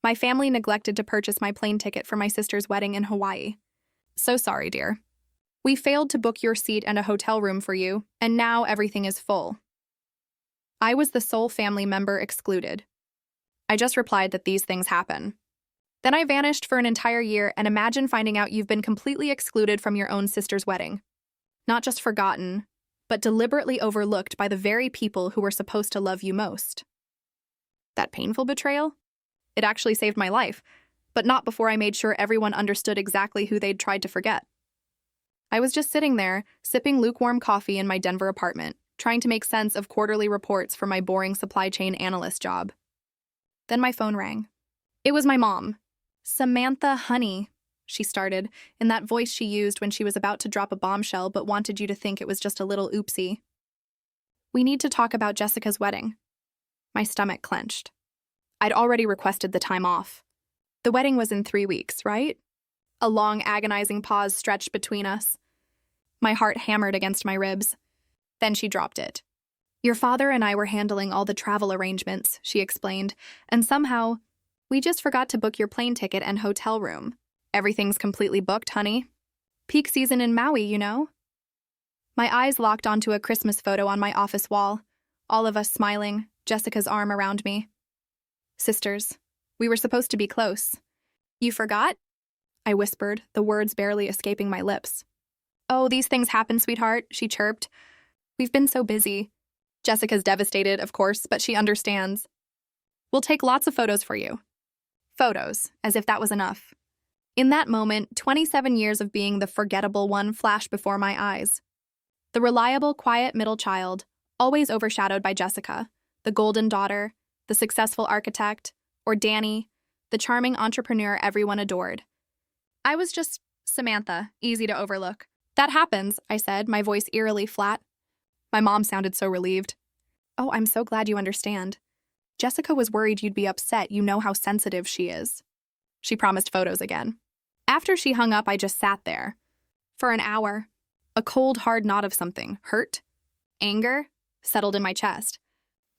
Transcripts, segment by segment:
My family neglected to purchase my plane ticket for my sister's wedding in Hawaii. So sorry, dear. We failed to book your seat and a hotel room for you, and now everything is full. I was the sole family member excluded. I just replied that these things happen. Then I vanished for an entire year, and imagine finding out you've been completely excluded from your own sister's wedding. Not just forgotten, but deliberately overlooked by the very people who were supposed to love you most. That painful betrayal? It actually saved my life, but not before I made sure everyone understood exactly who they'd tried to forget. I was just sitting there, sipping lukewarm coffee in my Denver apartment, trying to make sense of quarterly reports for my boring supply chain analyst job. Then my phone rang. It was my mom. "Samantha, honey," she started, in that voice she used when she was about to drop a bombshell but wanted you to think it was just a little oopsie. "We need to talk about Jessica's wedding." My stomach clenched. I'd already requested the time off. The wedding was in 3 weeks, right? A long, agonizing pause stretched between us. My heart hammered against my ribs. Then she dropped it. "Your father and I were handling all the travel arrangements," she explained, "and somehow, we just forgot to book your plane ticket and hotel room. Everything's completely booked, honey. Peak season in Maui, you know." My eyes locked onto a Christmas photo on my office wall, all of us smiling, Jessica's arm around me. "Sisters, we were supposed to be close." "You forgot?" I whispered, the words barely escaping my lips. "Oh, these things happen, sweetheart," she chirped. "We've been so busy." Jessica's devastated, of course, but she understands. "We'll take lots of photos for you." Photos, as if that was enough. In that moment, 27 years of being the forgettable one flashed before my eyes. The reliable, quiet middle child, always overshadowed by Jessica, the golden daughter, the successful architect, or Danny, the charming entrepreneur everyone adored. I was just Samantha, easy to overlook. "That happens," I said, my voice eerily flat. My mom sounded so relieved. "Oh, I'm so glad you understand. Jessica was worried you'd be upset. You know how sensitive she is." She promised photos again. After she hung up, I just sat there. For an hour. A cold, hard knot of something, hurt, anger, settled in my chest.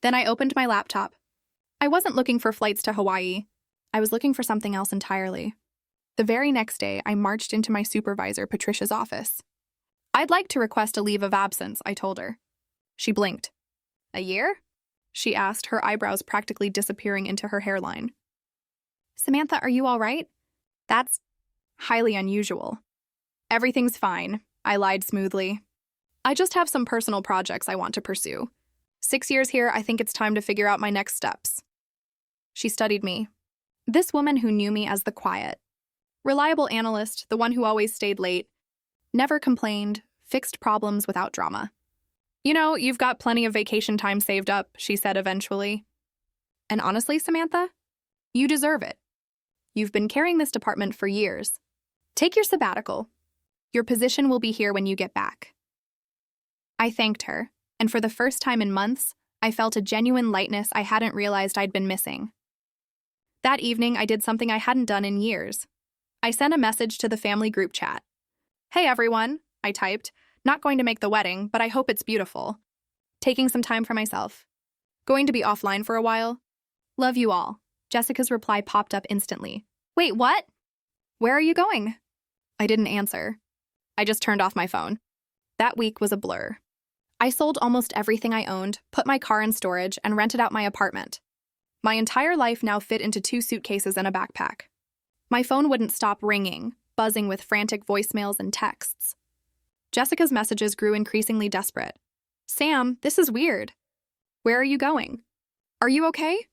Then I opened my laptop. I wasn't looking for flights to Hawaii. I was looking for something else entirely. The very next day, I marched into my supervisor, Patricia's office. "I'd like to request a leave of absence," I told her. She blinked. "A year?" she asked, her eyebrows practically disappearing into her hairline. "Samantha, are you all right?" "That's highly unusual." "Everything's fine," I lied smoothly. "I just have some personal projects I want to pursue. 6 years here, I think it's time to figure out my next steps." She studied me. This woman who knew me as the quiet, reliable analyst, the one who always stayed late, never complained, fixed problems without drama. "You know, you've got plenty of vacation time saved up," she said eventually. "And honestly, Samantha, you deserve it. You've been carrying this department for years. Take your sabbatical. Your position will be here when you get back." I thanked her, and for the first time in months, I felt a genuine lightness I hadn't realized I'd been missing. That evening, I did something I hadn't done in years. I sent a message to the family group chat. "Hey everyone," I typed, "not going to make the wedding, but I hope it's beautiful. Taking some time for myself. Going to be offline for a while. Love you all." Jessica's reply popped up instantly. "Wait, what? Where are you going?" I didn't answer. I just turned off my phone. That week was a blur. I sold almost everything I owned, put my car in storage, and rented out my apartment. My entire life now fit into 2 suitcases and a backpack. My phone wouldn't stop ringing, buzzing with frantic voicemails and texts. Jessica's messages grew increasingly desperate. "Sam, this is weird. Where are you going? Are you okay?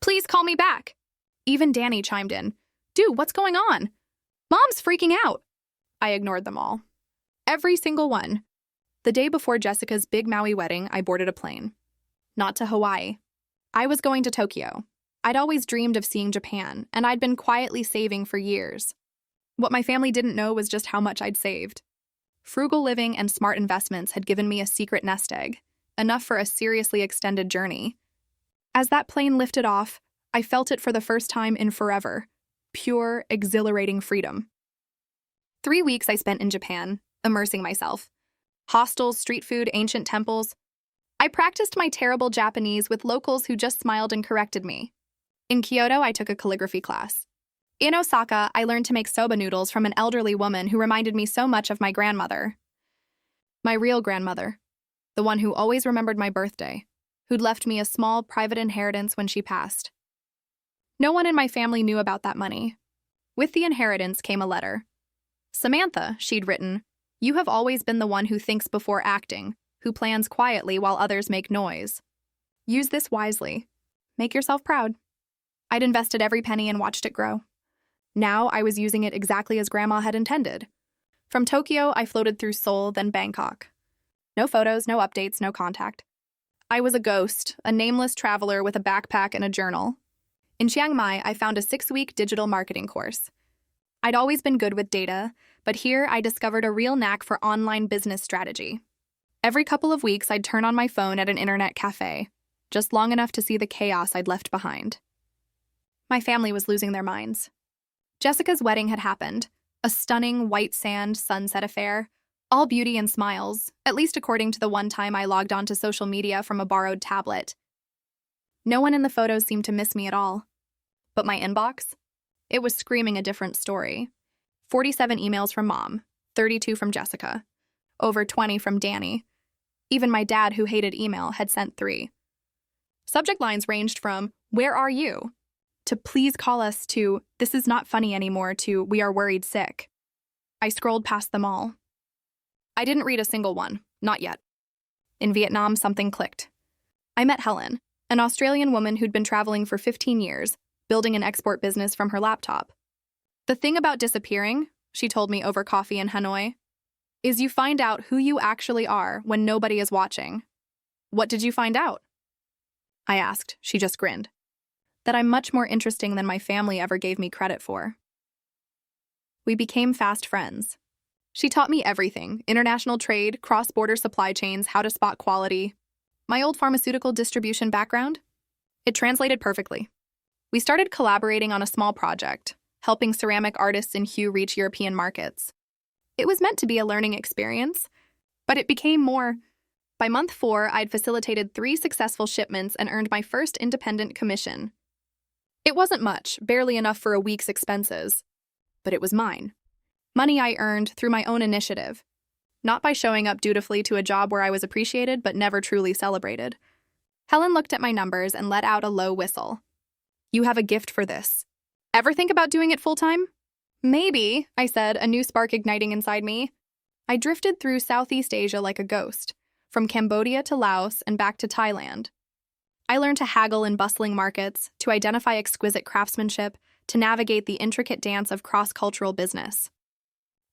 Please call me back." Even Danny chimed in. "Dude, what's going on? Mom's freaking out." I ignored them all. Every single one. The day before Jessica's big Maui wedding, I boarded a plane. Not to Hawaii. I was going to Tokyo. I'd always dreamed of seeing Japan, and I'd been quietly saving for years. What my family didn't know was just how much I'd saved. Frugal living and smart investments had given me a secret nest egg, enough for a seriously extended journey. As that plane lifted off, I felt it for the first time in forever. Pure, exhilarating freedom. 3 weeks I spent in Japan, immersing myself. Hostels, street food, ancient temples. I practiced my terrible Japanese with locals who just smiled and corrected me. In Kyoto, I took a calligraphy class. In Osaka, I learned to make soba noodles from an elderly woman who reminded me so much of my grandmother. My real grandmother. The one who always remembered my birthday, who'd left me a small private inheritance when she passed. No one in my family knew about that money. With the inheritance came a letter. Samantha, she'd written, you have always been the one who thinks before acting, who plans quietly while others make noise. Use this wisely. Make yourself proud. I'd invested every penny and watched it grow. Now I was using it exactly as Grandma had intended. From Tokyo, I floated through Seoul, then Bangkok. No photos, no updates, no contact. I was a ghost, a nameless traveler with a backpack and a journal. In Chiang Mai, I found a 6-week digital marketing course. I'd always been good with data, but here I discovered a real knack for online business strategy. Every couple of weeks, I'd turn on my phone at an internet cafe, just long enough to see the chaos I'd left behind. My family was losing their minds. Jessica's wedding had happened, a stunning white sand sunset affair, all beauty and smiles, at least according to the one time I logged onto social media from a borrowed tablet. No one in the photos seemed to miss me at all. But my inbox? It was screaming a different story. 47 emails from Mom, 32 from Jessica, over 20 from Danny. Even my dad, who hated email, had sent 3. Subject lines ranged from, "Where are you?" to "Please call us," to "This is not funny anymore," to "We are worried sick." I scrolled past them all. I didn't read a single one, not yet. In Vietnam, something clicked. I met Helen, an Australian woman who'd been traveling for 15 years, building an export business from her laptop. The thing about disappearing, she told me over coffee in Hanoi, is you find out who you actually are when nobody is watching. What did you find out? I asked. She just grinned. That I'm much more interesting than my family ever gave me credit for. We became fast friends. She taught me everything: international trade, cross-border supply chains, how to spot quality. My old pharmaceutical distribution background? It translated perfectly. We started collaborating on a small project, helping ceramic artists in Hue reach European markets. It was meant to be a learning experience, but it became more. By month 4, I'd facilitated 3 successful shipments and earned my first independent commission. It wasn't much, barely enough for a week's expenses, but it was mine. Money I earned through my own initiative, not by showing up dutifully to a job where I was appreciated but never truly celebrated. Helen looked at my numbers and let out a low whistle. You have a gift for this. Ever think about doing it full-time? Maybe, I said, a new spark igniting inside me. I drifted through Southeast Asia like a ghost, from Cambodia to Laos and back to Thailand. I learned to haggle in bustling markets, to identify exquisite craftsmanship, to navigate the intricate dance of cross-cultural business.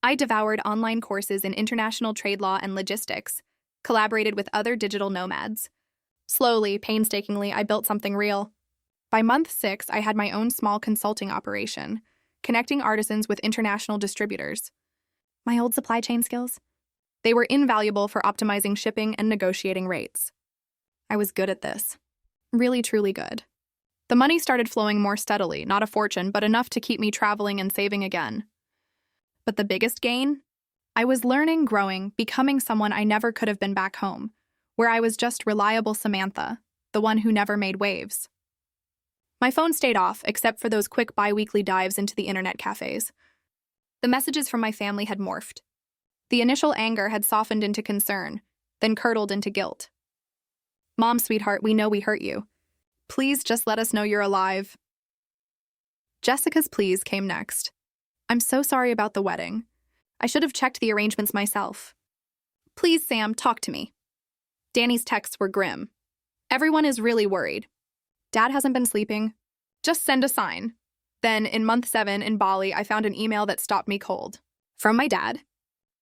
I devoured online courses in international trade law and logistics, collaborated with other digital nomads. Slowly, painstakingly, I built something real. By month 6, I had my own small consulting operation, connecting artisans with international distributors. My old supply chain skills? They were invaluable for optimizing shipping and negotiating rates. I was good at this. Really, truly good. The money started flowing more steadily, not a fortune, but enough to keep me traveling and saving again. But the biggest gain? I was learning, growing, becoming someone I never could have been back home, where I was just reliable Samantha, the one who never made waves. My phone stayed off, except for those quick bi-weekly dives into the internet cafes. The messages from my family had morphed. The initial anger had softened into concern, then curdled into guilt. Mom, sweetheart, we know we hurt you. Please just let us know you're alive. Jessica's pleas came next. I'm so sorry about the wedding. I should have checked the arrangements myself. Please, Sam, talk to me. Danny's texts were grim. Everyone is really worried. Dad hasn't been sleeping. Just send a sign. Then, in month 7 in Bali, I found an email that stopped me cold. From my dad.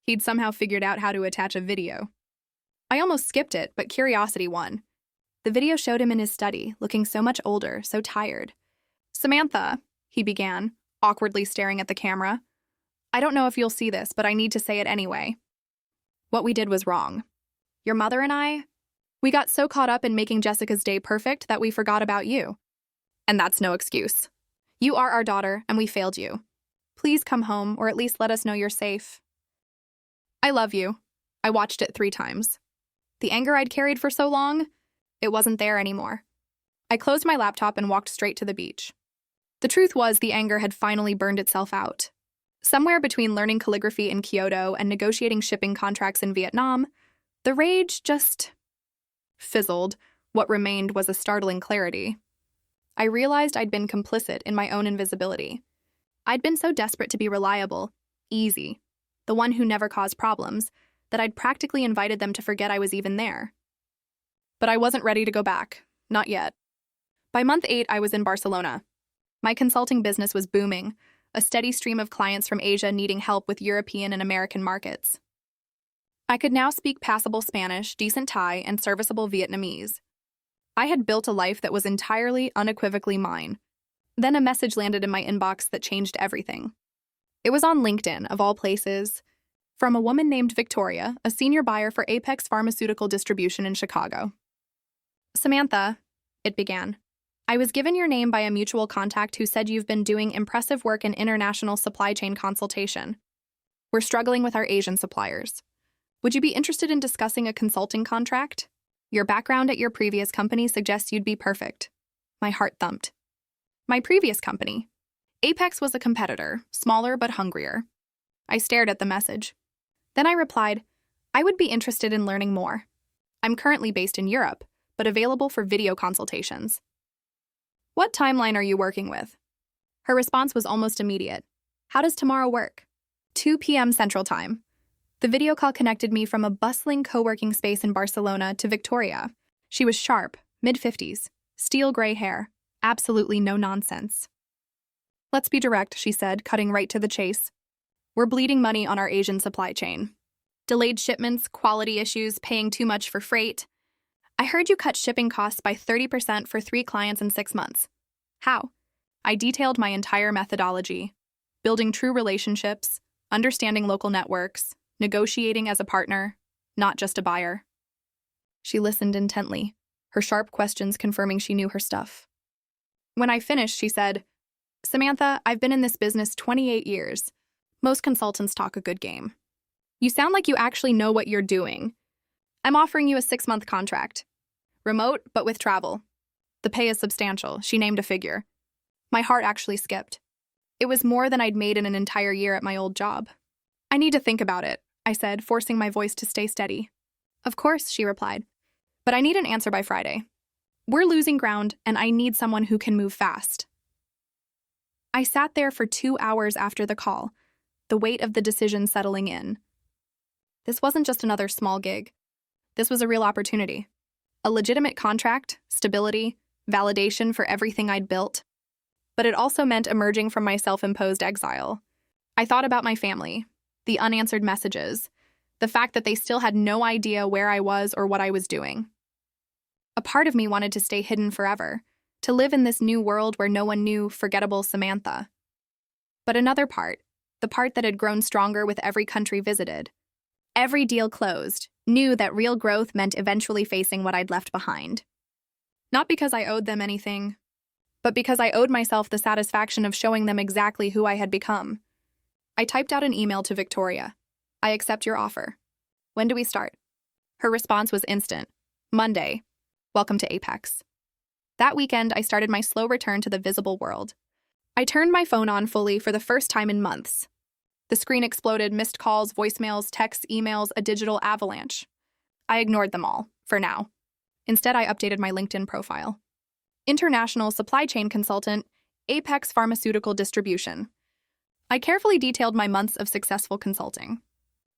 He'd somehow figured out how to attach a video. I almost skipped it, but curiosity won. The video showed him in his study, looking so much older, so tired. Samantha, he began, awkwardly staring at the camera. I don't know if you'll see this, but I need to say it anyway. What we did was wrong. Your mother and I, we got so caught up in making Jessica's day perfect that we forgot about you. And that's no excuse. You are our daughter, and we failed you. Please come home, or at least let us know you're safe. I love you. I watched it 3 times. The anger I'd carried for so long, it wasn't there anymore. I closed my laptop and walked straight to the beach. The truth was, the anger had finally burned itself out. Somewhere between learning calligraphy in Kyoto and negotiating shipping contracts in Vietnam, the rage just fizzled. What remained was a startling clarity. I realized I'd been complicit in my own invisibility. I'd been so desperate to be reliable, easy, the one who never caused problems, that I'd practically invited them to forget I was even there. But I wasn't ready to go back. Not yet. By month 8, I was in Barcelona. My consulting business was booming, a steady stream of clients from Asia needing help with European and American markets. I could now speak passable Spanish, decent Thai, and serviceable Vietnamese. I had built a life that was entirely, unequivocally mine. Then a message landed in my inbox that changed everything. It was on LinkedIn, of all places, from a woman named Victoria, a senior buyer for Apex Pharmaceutical Distribution in Chicago. "Samantha," it began, "I was given your name by a mutual contact who said you've been doing impressive work in international supply chain consultation. We're struggling with our Asian suppliers. Would you be interested in discussing a consulting contract? Your background at your previous company suggests you'd be perfect." My heart thumped. My previous company. Apex was a competitor, smaller but hungrier. I stared at the message. Then I replied, "I would be interested in learning more. I'm currently based in Europe, but available for video consultations. What timeline are you working with?" Her response was almost immediate. "How does tomorrow work?" 2 p.m. Central Time. The video call connected me from a bustling co-working space in Barcelona to Victoria. She was sharp, mid-50s, steel gray hair, absolutely no nonsense. "Let's be direct," she said, cutting right to the chase. "We're bleeding money on our Asian supply chain. Delayed shipments, quality issues, paying too much for freight. I heard you cut shipping costs by 30% for 3 clients in 6 months. How?" I detailed my entire methodology: building true relationships, understanding local networks, negotiating as a partner, not just a buyer. She listened intently, her sharp questions confirming she knew her stuff. When I finished, she said, "Samantha, I've been in this business 28 years. Most consultants talk a good game. You sound like you actually know what you're doing. I'm offering you a 6-month contract. Remote, but with travel. The pay is substantial." She named a figure. My heart actually skipped. It was more than I'd made in an entire year at my old job. "I need to think about it," I said, forcing my voice to stay steady. "Of course," she replied. "But I need an answer by Friday. We're losing ground, and I need someone who can move fast." I sat there for 2 hours after the call, the weight of the decision settling in. This wasn't just another small gig. This was a real opportunity. A legitimate contract, stability, validation for everything I'd built. But it also meant emerging from my self-imposed exile. I thought about my family, the unanswered messages, the fact that they still had no idea where I was or what I was doing. A part of me wanted to stay hidden forever, to live in this new world where no one knew forgettable Samantha. But another part, the part that had grown stronger with every country visited, every deal closed, knew that real growth meant eventually facing what I'd left behind. Not because I owed them anything, but because I owed myself the satisfaction of showing them exactly who I had become. I typed out an email to Victoria. "I accept your offer. When do we start?" Her response was instant. "Monday. Welcome to Apex." That weekend, I started my slow return to the visible world. I turned my phone on fully for the first time in months. The screen exploded: missed calls, voicemails, texts, emails, a digital avalanche. I ignored them all, for now. Instead, I updated my LinkedIn profile. International Supply Chain Consultant, Apex Pharmaceutical Distribution. I carefully detailed my months of successful consulting.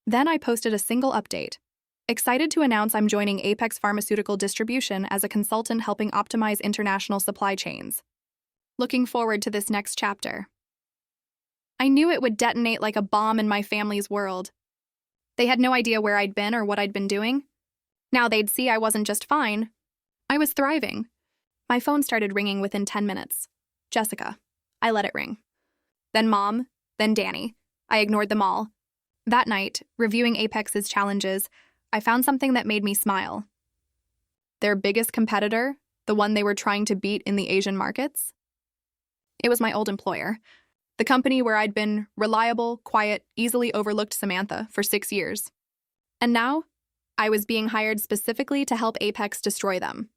Then I posted a single update. Excited to announce I'm joining Apex Pharmaceutical Distribution as a consultant helping optimize international supply chains. Looking forward to this next chapter. I knew it would detonate like a bomb in my family's world. They had no idea where I'd been or what I'd been doing. Now they'd see I wasn't just fine. I was thriving. My phone started ringing within 10 minutes. Jessica. I let it ring. Then Mom, then Danny. I ignored them all. That night, reviewing Apex's challenges, I found something that made me smile. Their biggest competitor, the one they were trying to beat in the Asian markets? It was my old employer, the company where I'd been reliable, quiet, easily overlooked Samantha for 6 years. And now, I was being hired specifically to help Apex destroy them.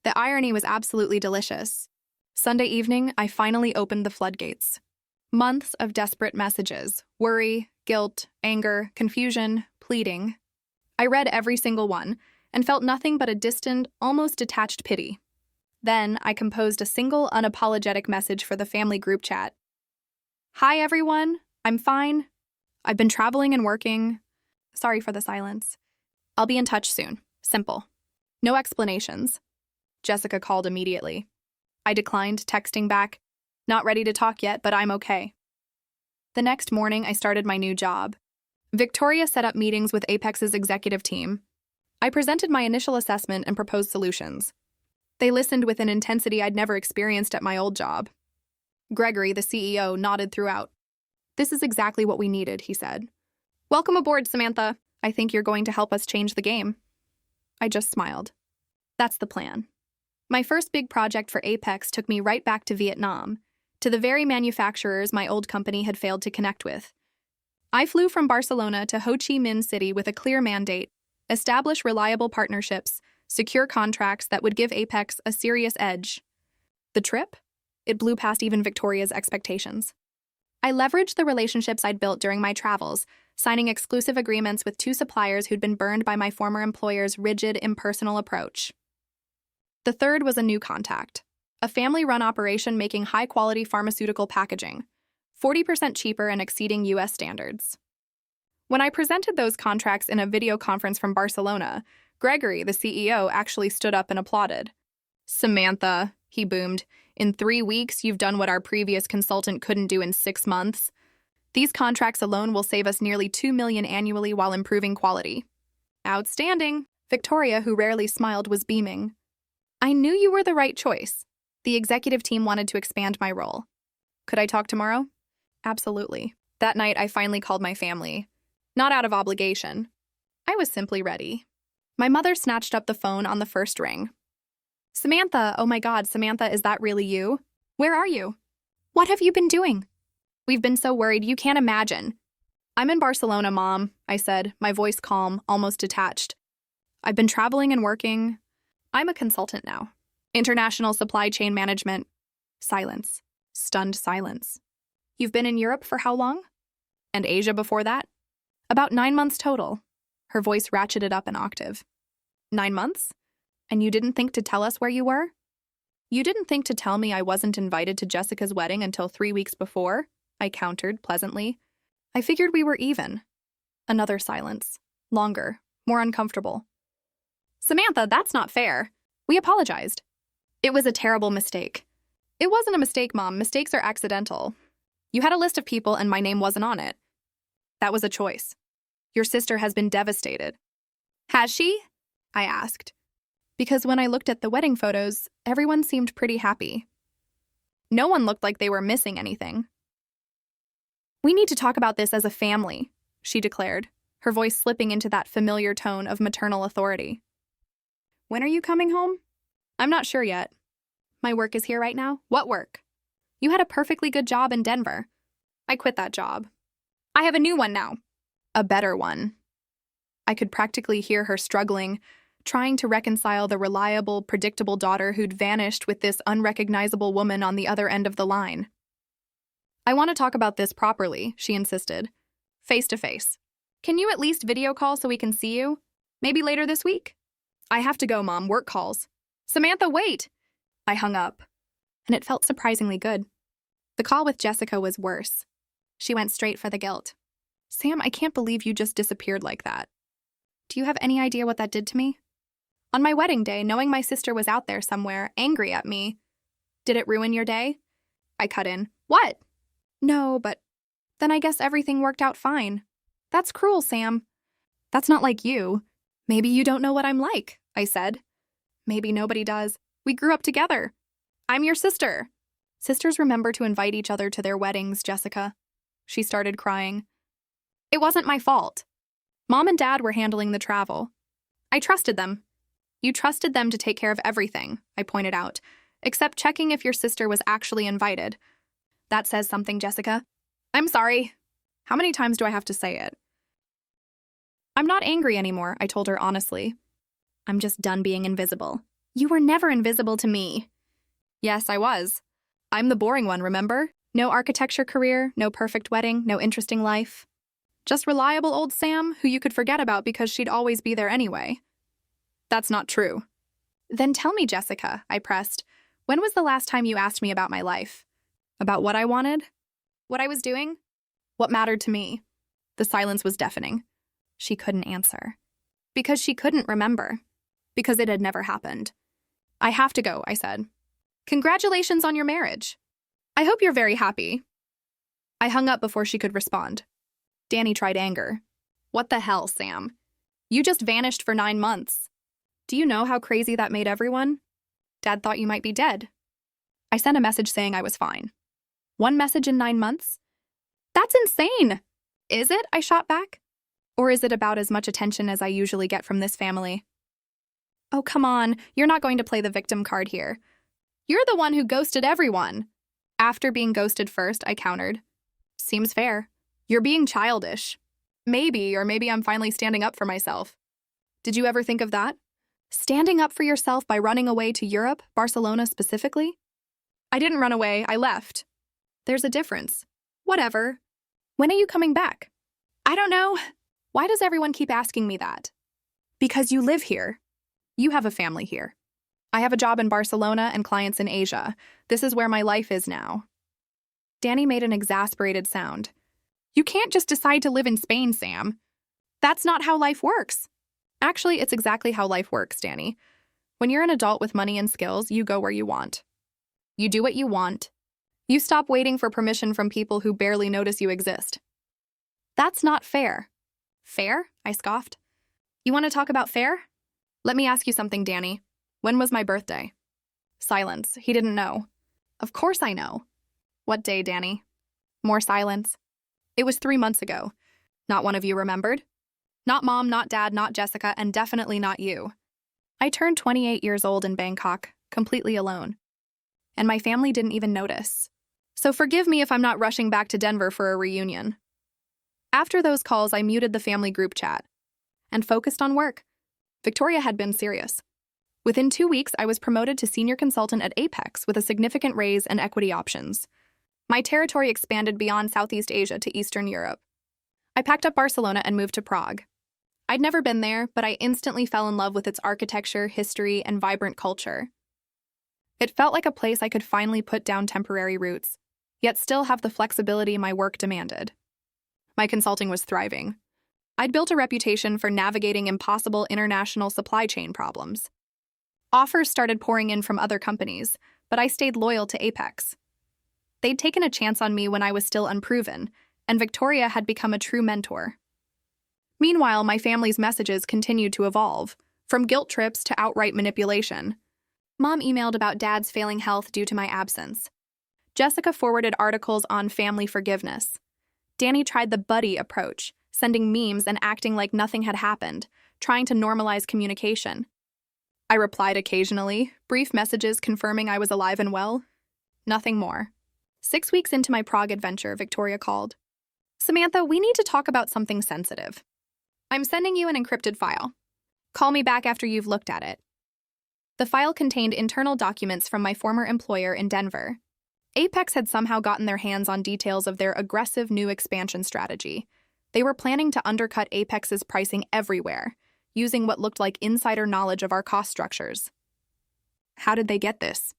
The irony was absolutely delicious. Sunday evening, I finally opened the floodgates. Months of desperate messages, worry, guilt, anger, confusion, pleading. I read every single one and felt nothing but a distant, almost detached pity. Then I composed a single, unapologetic message for the family group chat. Hi, everyone. I'm fine. I've been traveling and working. Sorry for the silence. I'll be in touch soon. Simple. No explanations. Jessica called immediately. I declined, texting back, not ready to talk yet, but I'm okay. The next morning, I started my new job. Victoria set up meetings with Apex's executive team. I presented my initial assessment and proposed solutions. They listened with an intensity I'd never experienced at my old job. Gregory, the CEO, nodded throughout. This is exactly what we needed, he said. Welcome aboard, Samantha. I think you're going to help us change the game. I just smiled. That's the plan. My first big project for Apex took me right back to Vietnam, to the very manufacturers my old company had failed to connect with. I flew from Barcelona to Ho Chi Minh City with a clear mandate: establish reliable partnerships, secure contracts that would give Apex a serious edge. The trip? It blew past even Victoria's expectations. I leveraged the relationships I'd built during my travels, signing exclusive agreements with 2 suppliers who'd been burned by my former employer's rigid, impersonal approach. The third was a new contact, a family-run operation making high-quality pharmaceutical packaging, 40% cheaper and exceeding U.S. standards. When I presented those contracts in a video conference from Barcelona, Gregory, the CEO, actually stood up and applauded. Samantha, he boomed, in 3 weeks you've done what our previous consultant couldn't do in 6 months. These contracts alone will save us nearly $2 million annually while improving quality. Outstanding. Victoria, who rarely smiled, was beaming. I knew you were the right choice. The executive team wanted to expand my role. Could I talk tomorrow? Absolutely. That night, I finally called my family. Not out of obligation. I was simply ready. My mother snatched up the phone on the first ring. Samantha, oh my God, Samantha, is that really you? Where are you? What have you been doing? We've been so worried, you can't imagine. I'm in Barcelona, Mom, I said, my voice calm, almost detached. I've been traveling and working. I'm a consultant now. International supply chain management. Silence. Stunned silence. You've been in Europe for how long? And Asia before that? About 9 months total. Her voice ratcheted up an octave. 9 months? And you didn't think to tell us where you were? You didn't think to tell me I wasn't invited to Jessica's wedding until 3 weeks before? I countered pleasantly. I figured we were even. Another silence. Longer. More uncomfortable. Samantha, that's not fair. We apologized. It was a terrible mistake. It wasn't a mistake, Mom. Mistakes are accidental. You had a list of people and my name wasn't on it. That was a choice. Your sister has been devastated. Has she? I asked. Because when I looked at the wedding photos, everyone seemed pretty happy. No one looked like they were missing anything. We need to talk about this as a family, she declared, her voice slipping into that familiar tone of maternal authority. When are you coming home? I'm not sure yet. My work is here right now. What work? You had a perfectly good job in Denver. I quit that job. I have a new one now. A better one. I could practically hear her struggling, trying to reconcile the reliable, predictable daughter who'd vanished with this unrecognizable woman on the other end of the line. I want to talk about this properly, she insisted. Face to face. Can you at least video call so we can see you? Maybe later this week? I have to go, Mom. Work calls. Samantha, wait! I hung up, and it felt surprisingly good. The call with Jessica was worse. She went straight for the guilt. Sam, I can't believe you just disappeared like that. Do you have any idea what that did to me? On my wedding day, knowing my sister was out there somewhere, angry at me. Did it ruin your day? I cut in. What? No, but then I guess everything worked out fine. That's cruel, Sam. That's not like you. Maybe you don't know what I'm like, I said. Maybe nobody does. We grew up together. I'm your sister. Sisters remember to invite each other to their weddings, Jessica. She started crying. It wasn't my fault. Mom and Dad were handling the travel. I trusted them. You trusted them to take care of everything, I pointed out, except checking if your sister was actually invited. That says something, Jessica. I'm sorry. How many times do I have to say it? I'm not angry anymore, I told her honestly. I'm just done being invisible. You were never invisible to me. Yes, I was. I'm the boring one, remember? No architecture career, no perfect wedding, no interesting life. Just reliable old Sam, who you could forget about because she'd always be there anyway. That's not true. Then tell me, Jessica, I pressed. When was the last time you asked me about my life? About what I wanted? What I was doing? What mattered to me? The silence was deafening. She couldn't answer. Because she couldn't remember. Because it had never happened. I have to go, I said. Congratulations on your marriage. I hope you're very happy. I hung up before she could respond. Danny tried anger. What the hell, Sam? You just vanished for 9 months. Do you know how crazy that made everyone? Dad thought you might be dead. I sent a message saying I was fine. 1 message in 9 months? That's insane! Is it? I shot back. Or is it about as much attention as I usually get from this family? Oh, come on. You're not going to play the victim card here. You're the one who ghosted everyone. After being ghosted first, I countered. Seems fair. You're being childish. Maybe, or maybe I'm finally standing up for myself. Did you ever think of that? Standing up for yourself by running away to Europe, Barcelona specifically? I didn't run away, I left. There's a difference. Whatever. When are you coming back? I don't know. Why does everyone keep asking me that? Because you live here. You have a family here. I have a job in Barcelona and clients in Asia. This is where my life is now. Danny made an exasperated sound. You can't just decide to live in Spain, Sam. That's not how life works. Actually, it's exactly how life works, Danny. When you're an adult with money and skills, you go where you want. You do what you want. You stop waiting for permission from people who barely notice you exist. That's not fair. Fair? I scoffed. You want to talk about fair? Let me ask you something, Danny. When was my birthday? Silence. He didn't know. Of course I know. What day, Danny? More silence. It was 3 months ago. Not one of you remembered? Not Mom, not Dad, not Jessica, and definitely not you. I turned 28 years old in Bangkok, completely alone. And my family didn't even notice. So forgive me if I'm not rushing back to Denver for a reunion. After those calls, I muted the family group chat and focused on work. Victoria had been serious. Within 2 weeks, I was promoted to senior consultant at Apex with a significant raise and equity options. My territory expanded beyond Southeast Asia to Eastern Europe. I packed up Barcelona and moved to Prague. I'd never been there, but I instantly fell in love with its architecture, history, and vibrant culture. It felt like a place I could finally put down temporary roots, yet still have the flexibility my work demanded. My consulting was thriving. I'd built a reputation for navigating impossible international supply chain problems. Offers started pouring in from other companies, but I stayed loyal to Apex. They'd taken a chance on me when I was still unproven, and Victoria had become a true mentor. Meanwhile, my family's messages continued to evolve, from guilt trips to outright manipulation. Mom emailed about Dad's failing health due to my absence. Jessica forwarded articles on family forgiveness. Danny tried the buddy approach, sending memes and acting like nothing had happened, trying to normalize communication. I replied occasionally, brief messages confirming I was alive and well. Nothing more. 6 weeks into my Prague adventure, Victoria called. Samantha, we need to talk about something sensitive. I'm sending you an encrypted file. Call me back after you've looked at it. The file contained internal documents from my former employer in Denver. Apex had somehow gotten their hands on details of their aggressive new expansion strategy. They were planning to undercut Apex's pricing everywhere, using what looked like insider knowledge of our cost structures. How did they get this?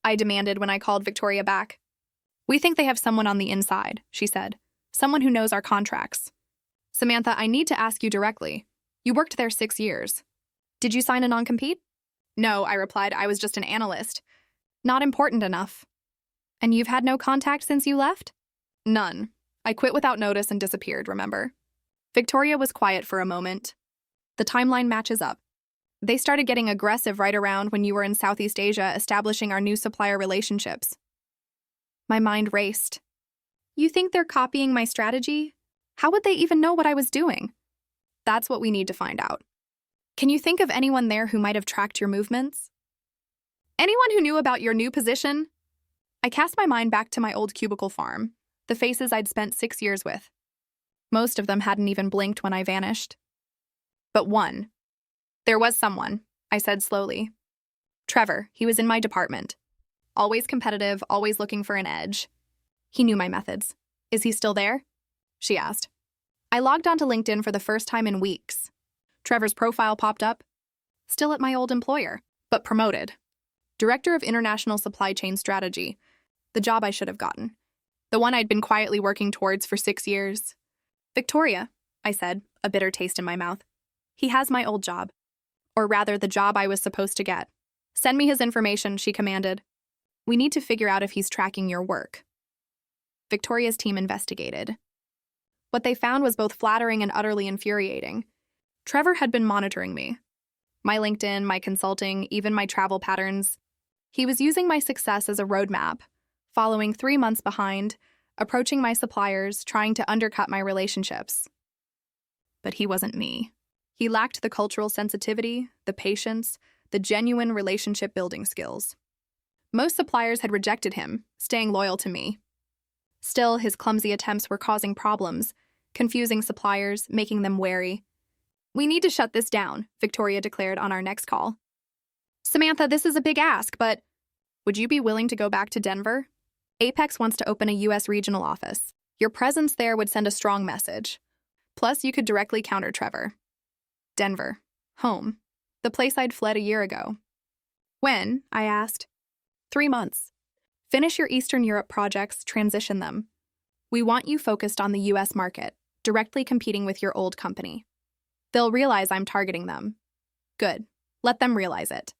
I demanded when I called Victoria back. We think they have someone on the inside, she said. Someone who knows our contracts. Samantha, I need to ask you directly. You worked there 6 years. Did you sign a non-compete? No, I replied. I was just an analyst. Not important enough. And you've had no contact since you left? None. I quit without notice and disappeared, remember? Victoria was quiet for a moment. The timeline matches up. They started getting aggressive right around when you were in Southeast Asia establishing our new supplier relationships. My mind raced. You think they're copying my strategy? How would they even know what I was doing? That's what we need to find out. Can you think of anyone there who might have tracked your movements? Anyone who knew about your new position? I cast my mind back to my old cubicle farm, the faces I'd spent 6 years with. Most of them hadn't even blinked when I vanished. But one. There was someone, I said slowly. Trevor, he was in my department. Always competitive, always looking for an edge. He knew my methods. Is he still there? She asked. I logged onto LinkedIn for the first time in weeks. Trevor's profile popped up. Still at my old employer, but promoted. Director of International Supply Chain Strategy. The job I should have gotten. The one I'd been quietly working towards for 6 years. Victoria, I said, a bitter taste in my mouth. He has my old job. Or rather, the job I was supposed to get. Send me his information, she commanded. We need to figure out if he's tracking your work. Victoria's team investigated. What they found was both flattering and utterly infuriating. Trevor had been monitoring me. My LinkedIn, my consulting, even my travel patterns. He was using my success as a roadmap, following 3 months behind, approaching my suppliers, trying to undercut my relationships. But he wasn't me. He lacked the cultural sensitivity, the patience, the genuine relationship-building skills. Most suppliers had rejected him, staying loyal to me. Still, his clumsy attempts were causing problems, confusing suppliers, making them wary. We need to shut this down, Victoria declared on our next call. Samantha, this is a big ask, but would you be willing to go back to Denver? Apex wants to open a U.S. regional office. Your presence there would send a strong message. Plus, you could directly counter Trevor. Denver. Home. The place I'd fled a year ago. When? I asked. 3 months. Finish your Eastern Europe projects, transition them. We want you focused on the U.S. market, directly competing with your old company. They'll realize I'm targeting them. Good. Let them realize it.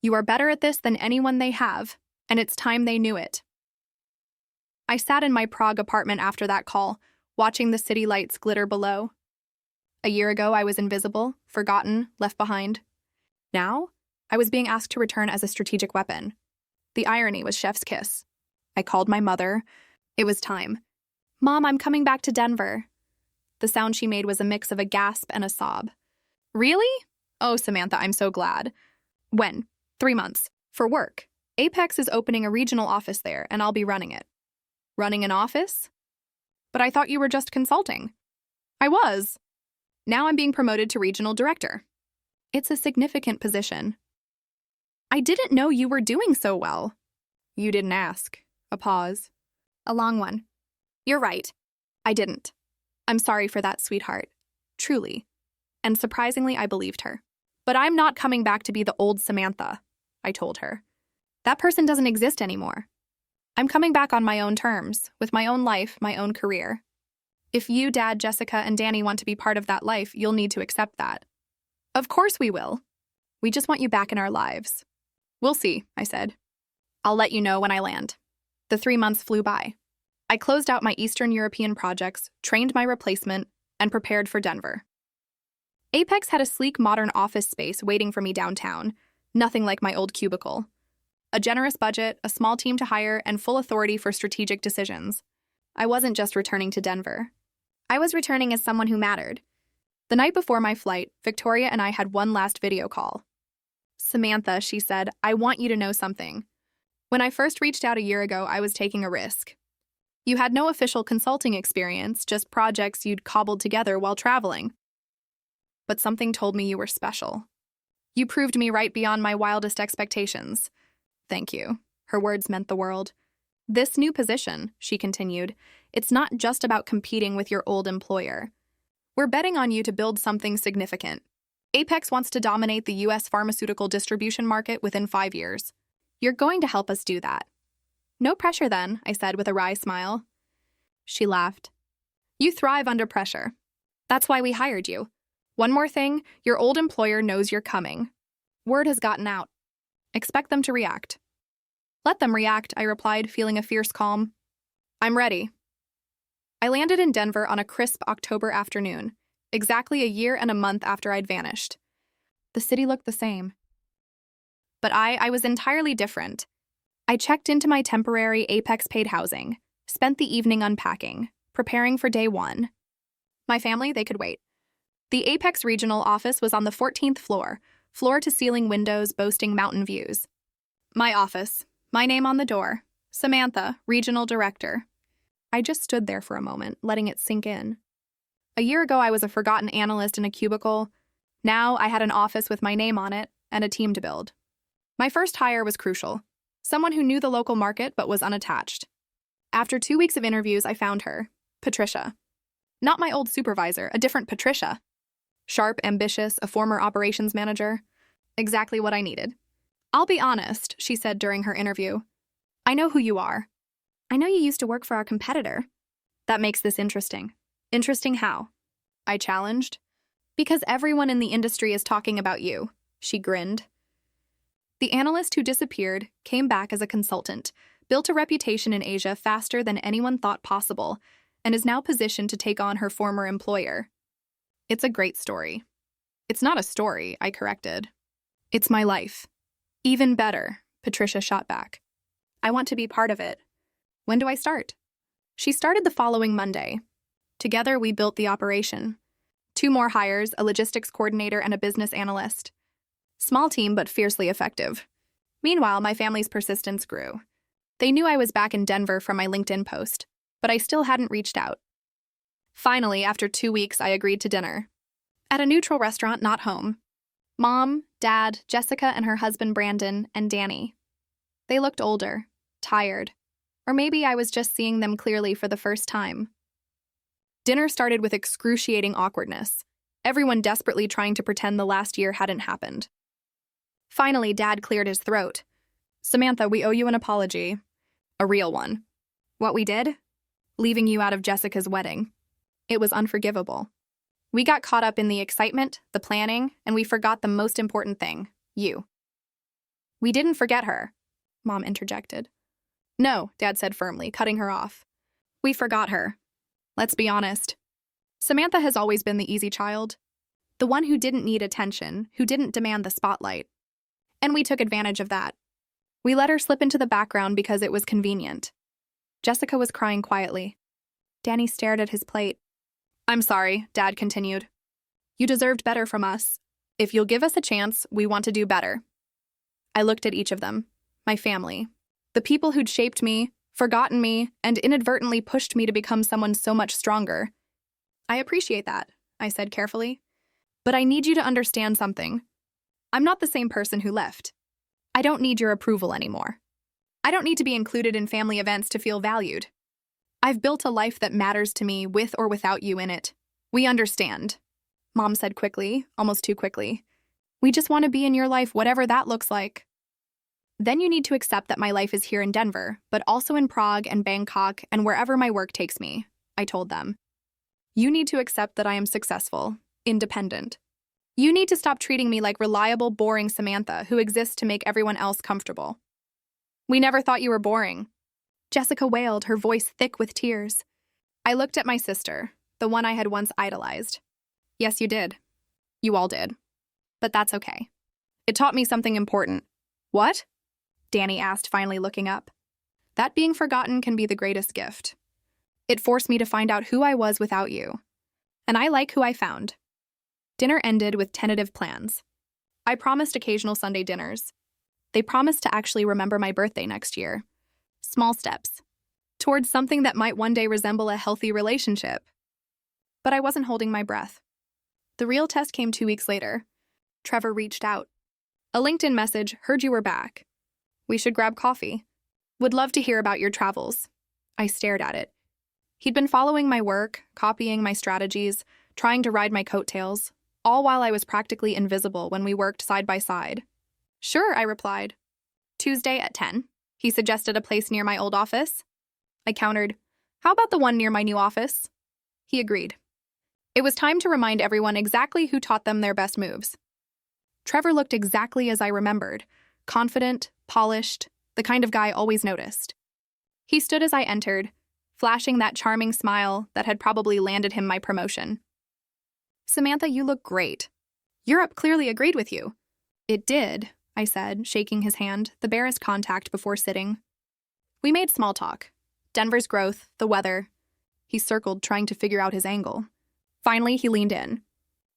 You are better at this than anyone they have, and it's time they knew it. I sat in my Prague apartment after that call, watching the city lights glitter below. A year ago, I was invisible, forgotten, left behind. Now, I was being asked to return as a strategic weapon. The irony was chef's kiss. I called my mother. It was time. Mom, I'm coming back to Denver. The sound she made was a mix of a gasp and a sob. Really? Oh, Samantha, I'm so glad. When? 3 months. For work. Apex is opening a regional office there, and I'll be running it. Running an office? But I thought you were just consulting. I was. Now I'm being promoted to regional director. It's a significant position. I didn't know you were doing so well. You didn't ask. A pause. A long one. You're right. I didn't. I'm sorry for that, sweetheart. Truly. And surprisingly, I believed her. But I'm not coming back to be the old Samantha, I told her. That person doesn't exist anymore. I'm coming back on my own terms, with my own life, my own career. If you, Dad, Jessica, and Danny want to be part of that life, you'll need to accept that. Of course we will. We just want you back in our lives. We'll see, I said. I'll let you know when I land. The 3 months flew by. I closed out my Eastern European projects, trained my replacement, and prepared for Denver. Apex had a sleek, modern office space waiting for me downtown, nothing like my old cubicle. A generous budget, a small team to hire, and full authority for strategic decisions. I wasn't just returning to Denver. I was returning as someone who mattered. The night before my flight, Victoria and I had one last video call. Samantha, she said, I want you to know something. When I first reached out a year ago, I was taking a risk. You had no official consulting experience, just projects you'd cobbled together while traveling. But something told me you were special. You proved me right beyond my wildest expectations. Thank you. Her words meant the world. This new position, she continued, it's not just about competing with your old employer. We're betting on you to build something significant. Apex wants to dominate the U.S. pharmaceutical distribution market within 5 years. You're going to help us do that. No pressure then, I said with a wry smile. She laughed. You thrive under pressure. That's why we hired you. One more thing, your old employer knows you're coming. Word has gotten out. Expect them to react. Let them react, I replied, feeling a fierce calm. I'm ready. I landed in Denver on a crisp October afternoon, exactly a year and a month after I'd vanished. The city looked the same. But I was entirely different. I checked into my temporary Apex-paid housing, spent the evening unpacking, preparing for day one. My family, they could wait. The Apex regional office was on the 14th floor, floor-to-ceiling windows boasting mountain views. My office, my name on the door, Samantha, regional director. I just stood there for a moment, letting it sink in. A year ago, I was a forgotten analyst in a cubicle. Now I had an office with my name on it and a team to build. My first hire was crucial. Someone who knew the local market but was unattached. After 2 weeks of interviews, I found her, Patricia. Not my old supervisor, a different Patricia. Sharp, ambitious, a former operations manager. Exactly what I needed. "I'll be honest," she said during her interview. "I know who you are. I know you used to work for our competitor." "That makes this interesting." "Interesting how?" I challenged. "Because everyone in the industry is talking about you," she grinned. The analyst who disappeared came back as a consultant, built a reputation in Asia faster than anyone thought possible, and is now positioned to take on her former employer. It's a great story. "It's not a story," I corrected. "It's my life." "Even better," Patricia shot back. "I want to be part of it." "When do I start?" She started the following Monday. Together, we built the operation. 2 more hires, a logistics coordinator and a business analyst. Small team, but fiercely effective. Meanwhile, my family's persistence grew. They knew I was back in Denver from my LinkedIn post, but I still hadn't reached out. Finally, after 2 weeks, I agreed to dinner. At a neutral restaurant, not home. Mom, Dad, Jessica and her husband Brandon, and Danny. They looked older, tired, or maybe I was just seeing them clearly for the first time. Dinner started with excruciating awkwardness, everyone desperately trying to pretend the last year hadn't happened. Finally, Dad cleared his throat. "Samantha, we owe you an apology. A real one." "What we did?" "Leaving you out of Jessica's wedding. It was unforgivable. We got caught up in the excitement, the planning, and we forgot the most important thing, you." "We didn't forget her," Mom interjected. "No," Dad said firmly, cutting her off. "We forgot her. Let's be honest. Samantha has always been the easy child. The one who didn't need attention, who didn't demand the spotlight. And we took advantage of that. We let her slip into the background because it was convenient." Jessica was crying quietly. Danny stared at his plate. "I'm sorry," Dad continued. "You deserved better from us. If you'll give us a chance, we want to do better." I looked at each of them, my family, the people who'd shaped me, forgotten me, and inadvertently pushed me to become someone so much stronger. "I appreciate that," I said carefully. "But I need you to understand something. I'm not the same person who left. I don't need your approval anymore. I don't need to be included in family events to feel valued. I've built a life that matters to me with or without you in it. We understand," Mom said quickly, almost too quickly. "We just want to be in your life, whatever that looks like. Then you need to accept that my life is here in Denver, but also in Prague and Bangkok and wherever my work takes me," I told them. "You need to accept that I am successful, independent. You need to stop treating me like reliable, boring Samantha who exists to make everyone else comfortable." "We never thought you were boring," Jessica wailed, her voice thick with tears. I looked at my sister, the one I had once idolized. "Yes, you did. You all did. But that's okay. It taught me something important." "What?" Danny asked, finally looking up. "That being forgotten can be the greatest gift. It forced me to find out who I was without you. And I like who I found." Dinner ended with tentative plans. I promised occasional Sunday dinners. They promised to actually remember my birthday next year. Small steps. Towards something that might one day resemble a healthy relationship. But I wasn't holding my breath. The real test came 2 weeks later. Trevor reached out. A LinkedIn message, "Heard you were back. We should grab coffee. Would love to hear about your travels." I stared at it. He'd been following my work, copying my strategies, trying to ride my coattails, all while I was practically invisible when we worked side by side. "Sure," I replied. "Tuesday at 10. He suggested a place near my old office. I countered, "How about the one near my new office?" He agreed. It was time to remind everyone exactly who taught them their best moves. Trevor looked exactly as I remembered, confident, polished, the kind of guy I always noticed. He stood as I entered, flashing that charming smile that had probably landed him my promotion. "Samantha, you look great. Europe clearly agreed with you." "It did," I said, shaking his hand, the barest contact before sitting. We made small talk. Denver's growth, the weather. He circled, trying to figure out his angle. Finally, he leaned in.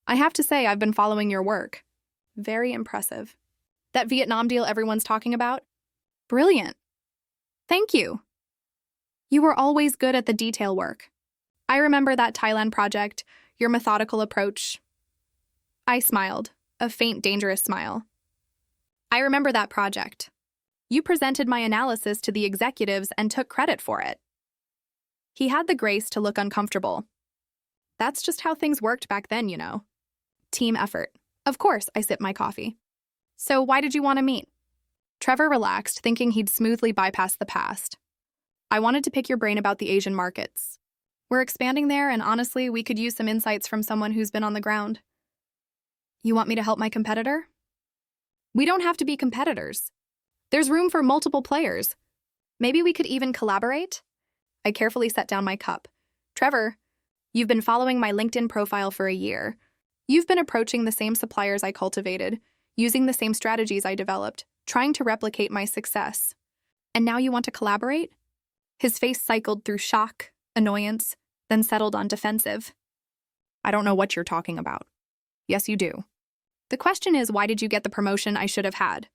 "I have to say, I've been following your work. Very impressive. That Vietnam deal everyone's talking about? Brilliant. Thank you. You were always good at the detail work. I remember that Thailand project, your methodical approach." I smiled, a faint, dangerous smile. I remember that project. You presented my analysis to the executives and took credit for it. He had the grace to look uncomfortable. That's just how things worked back then, you know. Team effort. Of course, I sipped my coffee. So why did you want to meet? Trevor relaxed, thinking he'd smoothly bypass the past. I wanted to pick your brain about the Asian markets. We're expanding there, and honestly, we could use some insights from someone who's been on the ground. You want me to help my competitor? We don't have to be competitors. There's room for multiple players. Maybe we could even collaborate? I carefully set down my cup. Trevor, you've been following my LinkedIn profile for a year. You've been approaching the same suppliers I cultivated, using the same strategies I developed, trying to replicate my success. And now you want to collaborate? His face cycled through shock, annoyance, then settled on defensive. I don't know what you're talking about. Yes, you do. The question is, why did you get the promotion I should have had?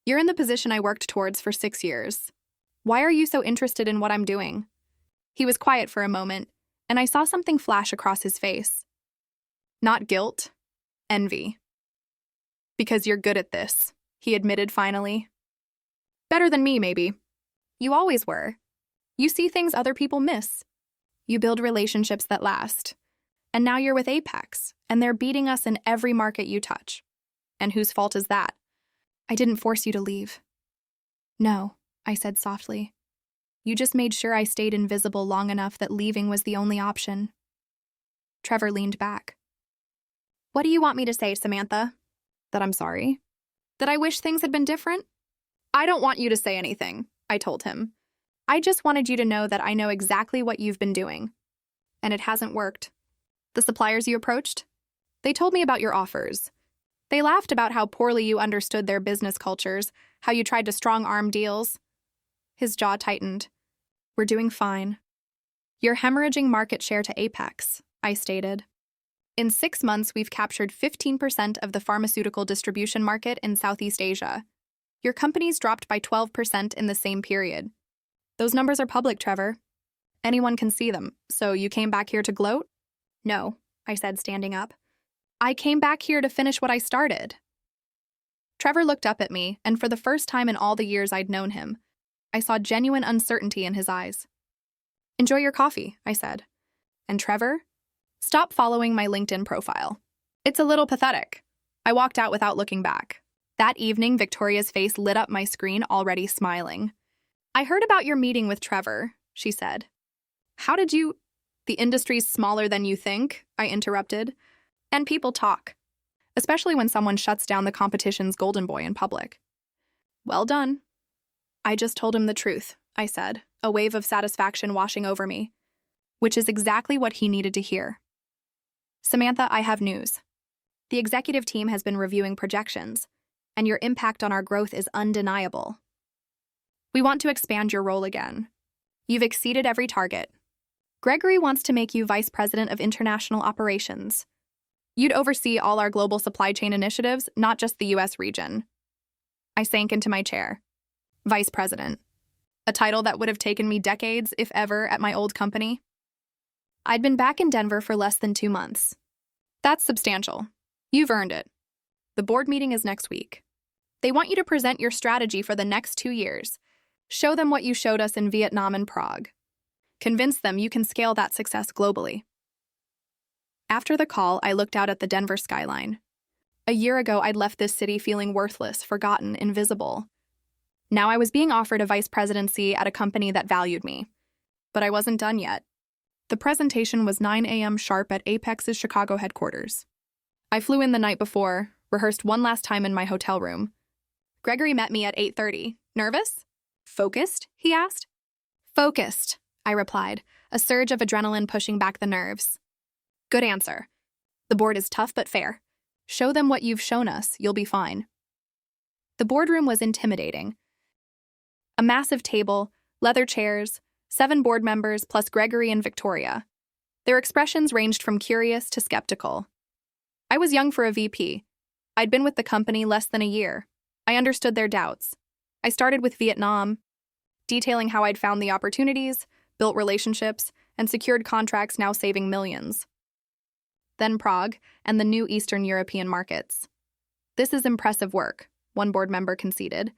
You're in the position I worked towards for 6 years. Why are you so interested in what I'm doing? He was quiet for a moment, and I saw something flash across his face. Not guilt, envy. Because you're good at this, he admitted finally. Better than me, maybe. You always were. You see things other people miss. You build relationships that last. And now you're with Apex, and they're beating us in every market you touch. And whose fault is that? I didn't force you to leave. No, I said softly. You just made sure I stayed invisible long enough that leaving was the only option. Trevor leaned back. What do you want me to say, Samantha? That I'm sorry? That I wish things had been different? I don't want you to say anything, I told him. I just wanted you to know that I know exactly what you've been doing. And it hasn't worked. The suppliers you approached? They told me about your offers. They laughed about how poorly you understood their business cultures, how you tried to strong-arm deals. His jaw tightened. We're doing fine. You're hemorrhaging market share to Apex, I stated. In 6 months, we've captured 15% of the pharmaceutical distribution market in Southeast Asia. Your company's dropped by 12% in the same period. Those numbers are public, Trevor. Anyone can see them, so you came back here to gloat? No, I said, standing up. I came back here to finish what I started. Trevor looked up at me, and for the first time in all the years I'd known him, I saw genuine uncertainty in his eyes. Enjoy your coffee, I said. And Trevor, stop following my LinkedIn profile. It's a little pathetic. I walked out without looking back. That evening, Victoria's face lit up my screen, already smiling. I heard about your meeting with Trevor, she said. How did you— The industry's smaller than you think, I interrupted. And people talk, especially when someone shuts down the competition's golden boy in public. Well done. I just told him the truth, I said, a wave of satisfaction washing over me, which is exactly what he needed to hear. Samantha, I have news. The executive team has been reviewing projections, and your impact on our growth is undeniable. We want to expand your role again. You've exceeded every target. Gregory wants to make you Vice President of International Operations. You'd oversee all our global supply chain initiatives, not just the U.S. region. I sank into my chair. Vice President. A title that would have taken me decades, if ever, at my old company. I'd been back in Denver for less than 2 months. That's substantial. You've earned it. The board meeting is next week. They want you to present your strategy for the next 2 years. Show them what you showed us in Vietnam and Prague. Convince them you can scale that success globally. After the call, I looked out at the Denver skyline. A year ago, I'd left this city feeling worthless, forgotten, invisible. Now I was being offered a vice presidency at a company that valued me. But I wasn't done yet. The presentation was 9 a.m. sharp at Apex's Chicago headquarters. I flew in the night before, rehearsed one last time in my hotel room. Gregory met me at 8:30. Nervous? Focused? He asked. Focused, I replied, a surge of adrenaline pushing back the nerves. Good answer. The board is tough but fair. Show them what you've shown us, you'll be fine. The boardroom was intimidating. A massive table, leather chairs, 7 board members plus Gregory and Victoria. Their expressions ranged from curious to skeptical. I was young for a VP. I'd been with the company less than a year. I understood their doubts. I started with Vietnam, detailing how I'd found the opportunities, built relationships, and secured contracts now saving millions. Then Prague and the new Eastern European markets. This is impressive work, one board member conceded.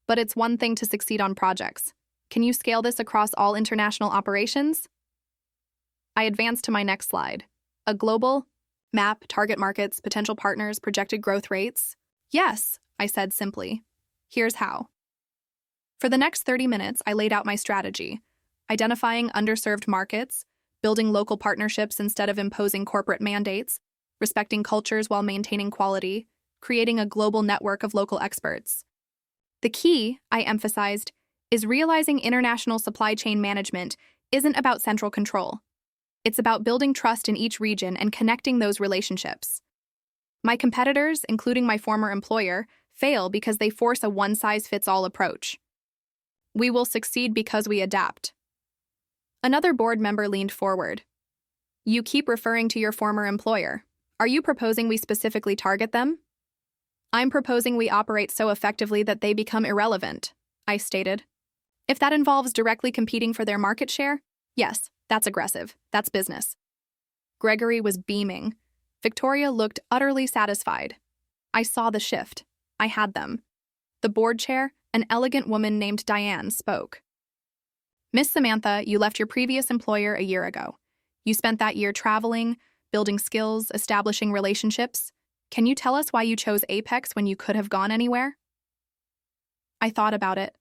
But it's one thing to succeed on projects. Can you scale this across all international operations? I advanced to my next slide. A global map, target markets, potential partners, projected growth rates. Yes, I said simply. Here's how. For the next 30 minutes, I laid out my strategy, identifying underserved markets, building local partnerships instead of imposing corporate mandates, respecting cultures while maintaining quality, creating a global network of local experts. The key, I emphasized, is realizing international supply chain management isn't about central control. It's about building trust in each region and connecting those relationships. My competitors, including my former employer, fail because they force a one-size-fits-all approach. We will succeed because we adapt. Another board member leaned forward. You keep referring to your former employer. Are you proposing we specifically target them? I'm proposing we operate so effectively that they become irrelevant, I stated. If that involves directly competing for their market share, yes, that's aggressive. That's business. Gregory was beaming. Victoria looked utterly satisfied. I saw the shift. I had them. The board chair, an elegant woman named Diane, spoke. Miss Samantha, you left your previous employer a year ago. You spent that year traveling, building skills, establishing relationships. Can you tell us why you chose Apex when you could have gone anywhere? I thought about it.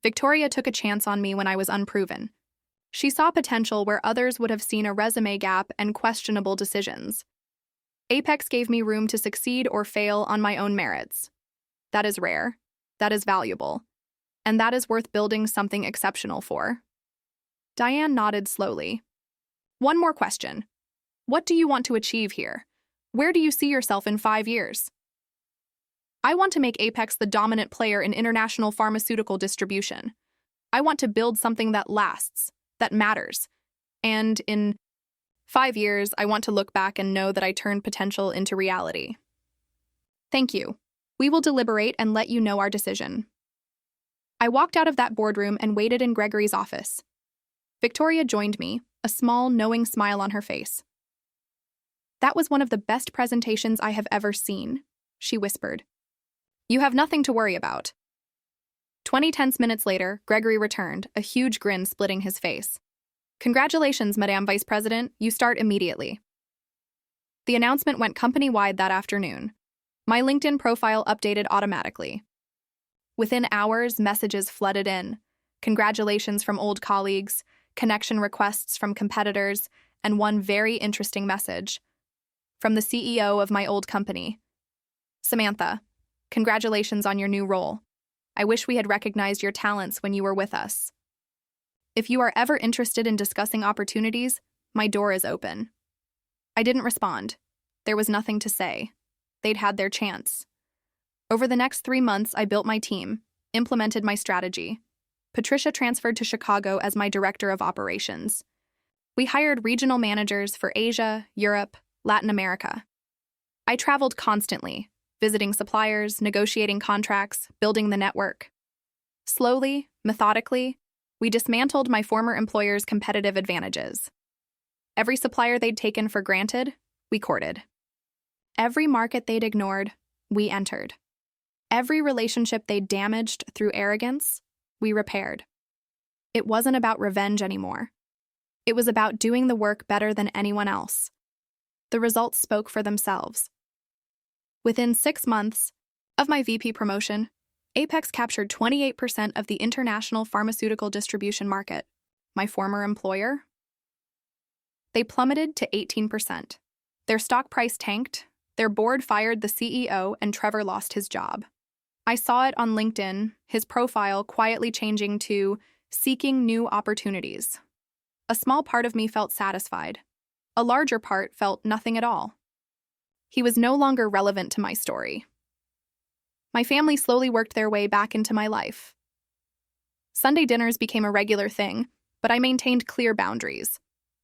Victoria took a chance on me when I was unproven. She saw potential where others would have seen a resume gap and questionable decisions. Apex gave me room to succeed or fail on my own merits. That is rare. That is valuable. And that is worth building something exceptional for. Diane nodded slowly. One more question. What do you want to achieve here? Where do you see yourself in 5 years? I want to make Apex the dominant player in international pharmaceutical distribution. I want to build something that lasts, that matters. And in 5 years, I want to look back and know that I turned potential into reality. Thank you. We will deliberate and let you know our decision. I walked out of that boardroom and waited in Gregory's office. Victoria joined me, a small, knowing smile on her face. That was one of the best presentations I have ever seen, she whispered. You have nothing to worry about. 20 tense minutes later, Gregory returned, a huge grin splitting his face. Congratulations, Madame Vice President, you start immediately. The announcement went company-wide that afternoon. My LinkedIn profile updated automatically. Within hours, messages flooded in. Congratulations from old colleagues, connection requests from competitors, and one very interesting message from the CEO of my old company. Samantha, congratulations on your new role. I wish we had recognized your talents when you were with us. If you are ever interested in discussing opportunities, my door is open. I didn't respond. There was nothing to say. They'd had their chance. Over the next 3 months, I built my team, implemented my strategy. Patricia transferred to Chicago as my director of operations. We hired regional managers for Asia, Europe, Latin America. I traveled constantly, visiting suppliers, negotiating contracts, building the network. Slowly, methodically, we dismantled my former employer's competitive advantages. Every supplier they'd taken for granted, we courted. Every market they'd ignored, we entered. Every relationship they'd damaged through arrogance, we repaired. It wasn't about revenge anymore. It was about doing the work better than anyone else. The results spoke for themselves. Within 6 months of my VP promotion, Apex captured 28% of the international pharmaceutical distribution market. My former employer? They plummeted to 18%. Their stock price tanked, their board fired the CEO, and Trevor lost his job. I saw it on LinkedIn, his profile quietly changing to seeking new opportunities. A small part of me felt satisfied. A larger part felt nothing at all. He was no longer relevant to my story. My family slowly worked their way back into my life. Sunday dinners became a regular thing, but I maintained clear boundaries.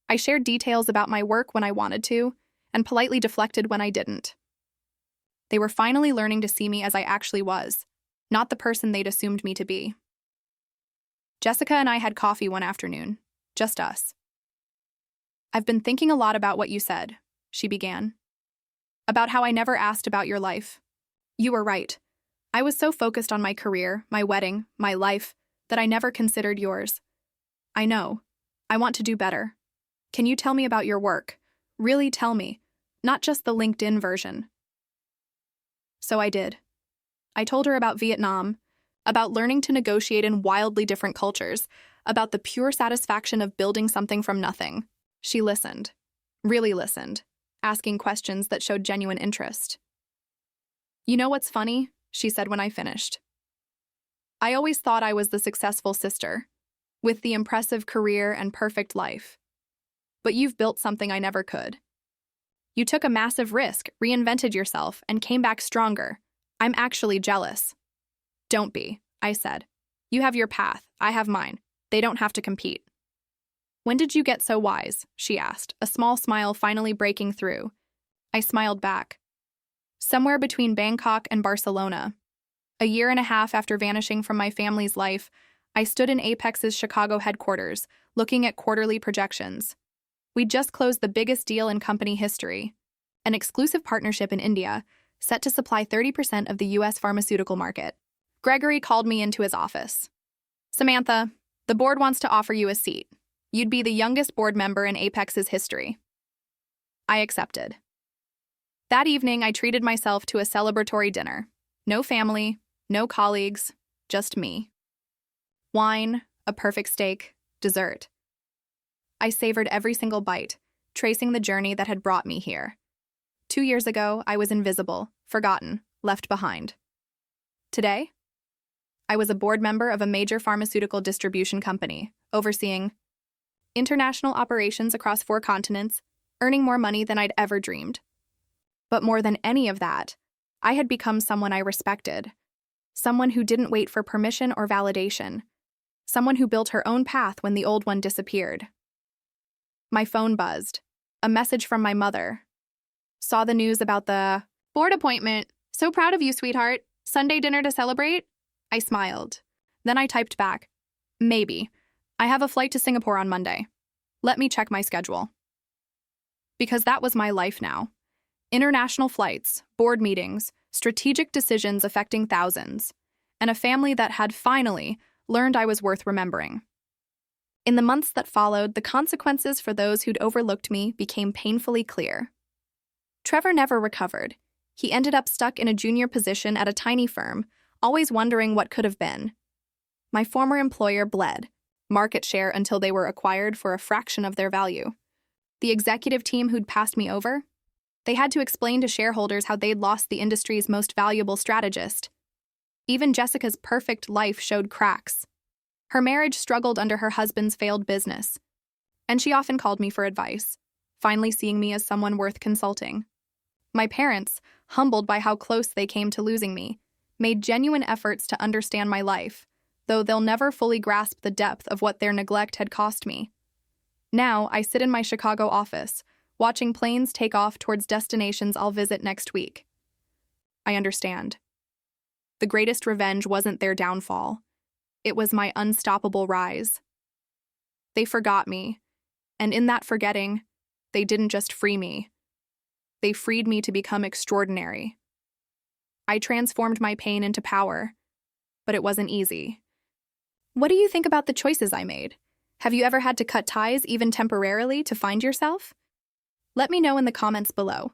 I shared details about my work when I wanted to, and politely deflected when I didn't. They were finally learning to see me as I actually was, not the person they'd assumed me to be. Jessica and I had coffee one afternoon, just us. I've been thinking a lot about what you said, she began. About how I never asked about your life. You were right. I was so focused on my career, my wedding, my life, that I never considered yours. I know. I want to do better. Can you tell me about your work? Really tell me, not just the LinkedIn version. So I did. I told her about Vietnam, about learning to negotiate in wildly different cultures, about the pure satisfaction of building something from nothing. She listened, really listened, asking questions that showed genuine interest. You know what's funny? She said when I finished. I always thought I was the successful sister, with the impressive career and perfect life. But you've built something I never could. You took a massive risk, reinvented yourself, and came back stronger. I'm actually jealous. Don't be, I said. You have your path, I have mine. They don't have to compete. When did you get so wise? She asked, a small smile finally breaking through. I smiled back. Somewhere between Bangkok and Barcelona. A year and a half after vanishing from my family's life, I stood in Apex's Chicago headquarters, looking at quarterly projections. We'd just closed the biggest deal in company history, an exclusive partnership in India, set to supply 30% of the U.S. pharmaceutical market. Gregory called me into his office. Samantha, the board wants to offer you a seat. You'd be the youngest board member in Apex's history. I accepted. That evening, I treated myself to a celebratory dinner. No family, no colleagues, just me. Wine, a perfect steak, dessert. I savored every single bite, tracing the journey that had brought me here. 2 years ago, I was invisible, forgotten, left behind. Today, I was a board member of a major pharmaceutical distribution company, overseeing international operations across 4 continents, earning more money than I'd ever dreamed. But more than any of that, I had become someone I respected, someone who didn't wait for permission or validation, someone who built her own path when the old one disappeared. My phone buzzed. A message from my mother. Saw the news about the board appointment. So proud of you, sweetheart. Sunday dinner to celebrate? I smiled. Then I typed back. Maybe. I have a flight to Singapore on Monday. Let me check my schedule. Because that was my life now. International flights, board meetings, strategic decisions affecting thousands, and a family that had finally learned I was worth remembering. In the months that followed, the consequences for those who'd overlooked me became painfully clear. Trevor never recovered. He ended up stuck in a junior position at a tiny firm, always wondering what could have been. My former employer bled, market share until they were acquired for a fraction of their value. The executive team who'd passed me over, they had to explain to shareholders how they'd lost the industry's most valuable strategist. Even Jessica's perfect life showed cracks. Her marriage struggled under her husband's failed business, and she often called me for advice, finally seeing me as someone worth consulting. My parents, humbled by how close they came to losing me, made genuine efforts to understand my life, though they'll never fully grasp the depth of what their neglect had cost me. Now, I sit in my Chicago office, watching planes take off towards destinations I'll visit next week. I understand. The greatest revenge wasn't their downfall. It was my unstoppable rise. They forgot me, and in that forgetting, they didn't just free me. They freed me to become extraordinary. I transformed my pain into power, but it wasn't easy. What do you think about the choices I made? Have you ever had to cut ties, even temporarily, to find yourself? Let me know in the comments below.